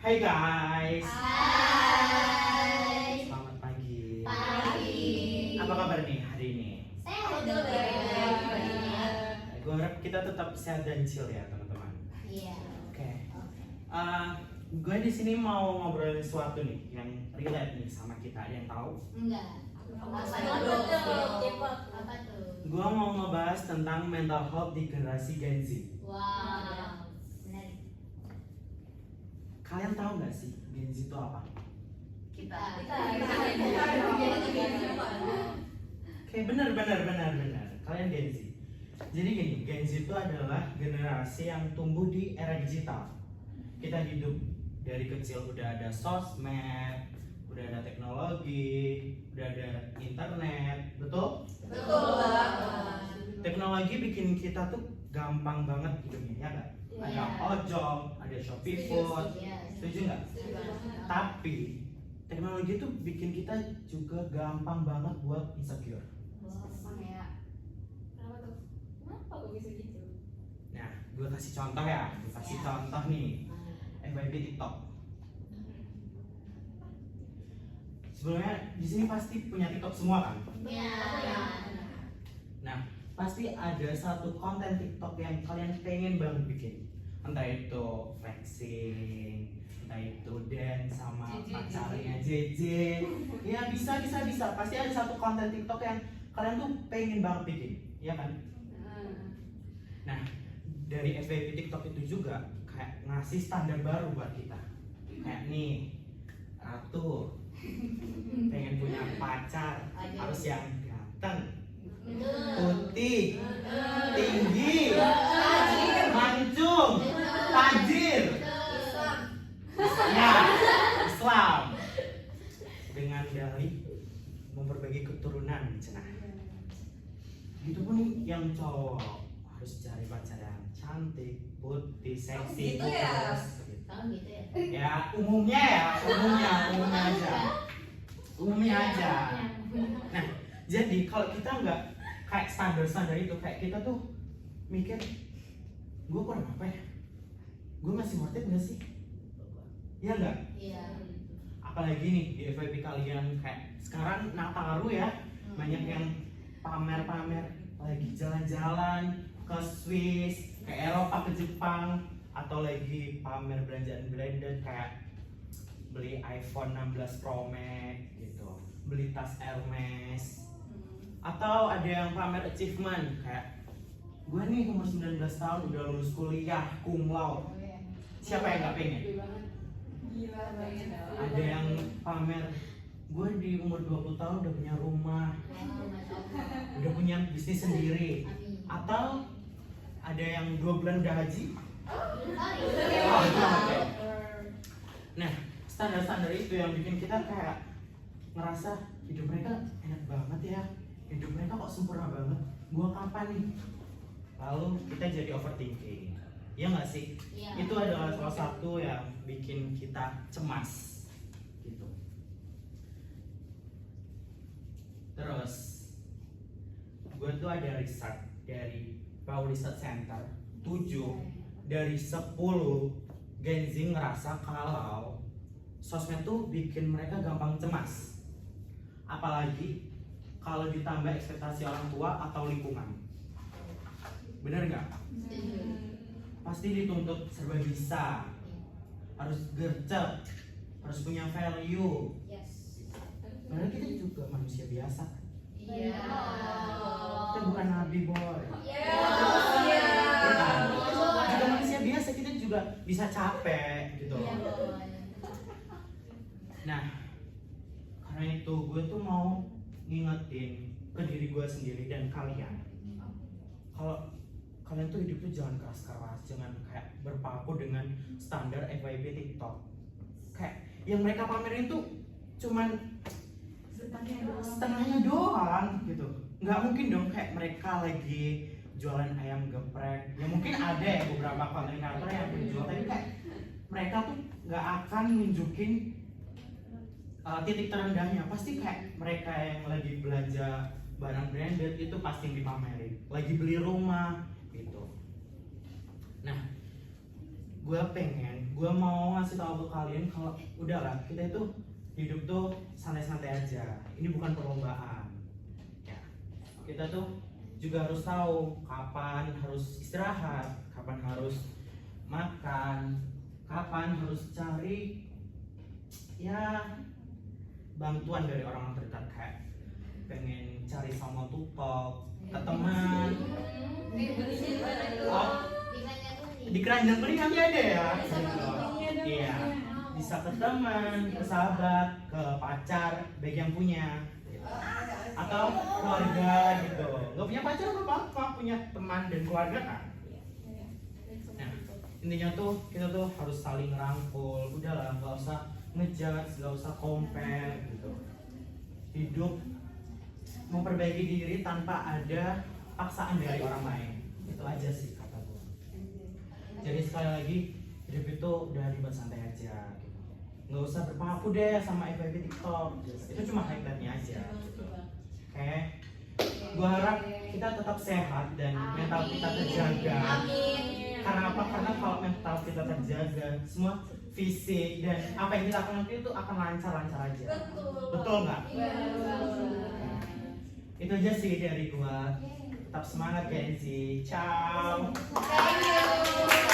Hai guys. Hai. Selamat pagi. Pagi. Apa kabar nih hari ini? Sehat dong. Gue harap kita tetap sehat dan chill ya teman-teman. Iya. Oke. Gue di sini mau ngobrolin sesuatu nih yang relate nih sama kita. Ada yang tahu? Enggak. Apa tuh? Gue mau ngebahas tentang mental health di generasi Gen Z. Wow. Menarik. Kalian tahu nggak sih Gen Z itu apa? Kita. Oke, benar. Kalian Gen Z. Jadi gini, Gen Z itu adalah generasi yang tumbuh di era digital. Kita hidup dari kecil udah ada sosmed, udah ada teknologi, udah ada internet, betul? Betul banget. Teknologi bikin kita tuh gampang banget hidupnya, ya nggak? Ada ojol, ada Shopee Food, setuju nggak? Tapi teknologi tuh bikin kita juga gampang banget buat insecure. Kenapa kok bisa gitu? Nah, gue kasih contoh ya, contoh nih, FYP TikTok. Sebelumnya di sini pasti punya TikTok semua kan? Nah, pasti ada satu konten TikTok yang kalian pengen banget bikin. Entah itu flexing, entah itu dance sama pacarnya JJ. Ya bisa. Pasti ada satu konten TikTok yang kalian tuh pengen banget bikin, ya kan? Nah, dari FYP TikTok itu juga kayak ngasih standar baru buat kita. Kayak nih, Ratu pengen punya pacar harus yang ganteng, putih, tinggi, mancung, tajir. Ya, Islam. Dengan dalih memperbaiki keturunan, cenah. Itu pun yang cowok harus cari pacar yang cantik, putih, seksi, Gitu ya? bodas, gitu. Tahu gitu ya? Ya umumnya aja. Nah, jadi kalau kita nggak kayak standar itu, kayak kita tuh mikir, gue kurang apa ya? Gue masih worth it nggak sih? Iya nggak? Iya. Apalagi nih di FYP kalian kayak sekarang Nataru ya, banyak yang pamer lagi jalan-jalan ke Swiss, ke Eropa, ke Jepang, atau lagi pamer belanjaan branded kayak beli iPhone 16 Pro Max gitu, beli tas Hermes, atau ada yang pamer achievement kayak gue nih umur 19 tahun udah lulus kuliah cum laude. Siapa yang nggak pengen? Gila banget. Ada yang pamer gue di umur 20 tahun udah punya rumah, udah punya bisnis sendiri, atau ada yang 2 bulan udah haji. Nah, standar itu yang bikin kita kayak ngerasa hidup mereka enak banget ya, hidup mereka kok sempurna banget, gua kapan nih? Lalu kita jadi overthinking, ya nggak sih? Iya. Itu adalah salah satu yang bikin kita cemas gitu. Terus gue tuh ada riset dari Pew Research Center, 7 dari 10 Gen Z ngerasa kalau sosmed tuh bikin mereka gampang cemas. Apalagi kalau ditambah ekspektasi orang tua atau lingkungan. Bener nggak? Pasti dituntut serba bisa, harus gercep, harus punya value. Padahal kita juga manusia biasa. Iya. Kita bukan nabi, boy. Iya. Kita juga manusia biasa, kita juga bisa capek gitu. Nah, karena itu gue tuh mau ngingetin ke diri gue sendiri dan kalian, kalau kalian tuh hidup tuh jangan keras-keras, jangan kayak berpaku dengan standar FYP TikTok. Kayak yang mereka pamerin tuh cuman setengahnya doang gitu. Nggak mungkin dong kayak mereka lagi jualan ayam geprek. Ya mungkin ada ya beberapa konten kreator yang menjual, tapi kayak mereka tuh nggak akan nunjukin titik terendahnya. Pasti kayak mereka yang lagi belanja barang branded itu pasti yang dipamerin, lagi beli rumah gitu. Nah, gue mau ngasih tahu ke kalian kalau udahlah kita itu hidup tuh santai-santai aja. Ini bukan perlombaan. Ya, kita tuh juga harus tahu kapan harus istirahat, kapan harus makan, kapan harus cari ya bantuan dari orang terdekat, kayak pengen cari sama tutor ke teman. Oh, di keranjang kuning kami ada ya. Iya, bisa ke teman, ke sahabat, ke pacar, baik yang punya, atau keluarga gitu. Gak punya pacar nggak apa-apa, punya teman dan keluarga kan. Nah, intinya tuh kita tuh harus saling rangkul. Udahlah, nggak usah ngejudge, nggak usah compare gitu. Hidup memperbaiki diri tanpa ada paksaan dari orang lain. Itu aja sih kata gue. Jadi sekali lagi, hidup itu udah dibuat santai aja gitu. Nggak usah berpaku deh sama FYP TikTok. Itu cuma highlightnya aja gitu. Oke, gue harap kita tetap sehat dan mental kita terjaga. Karena apa? Karena kalau mental kita terjaga, semua fisik dan apa yang kita lakukan itu akan lancar-lancar aja. Betul nggak? Itu aja sih dari gua. Tetap semangat Gen Z. Ciao. Thank you.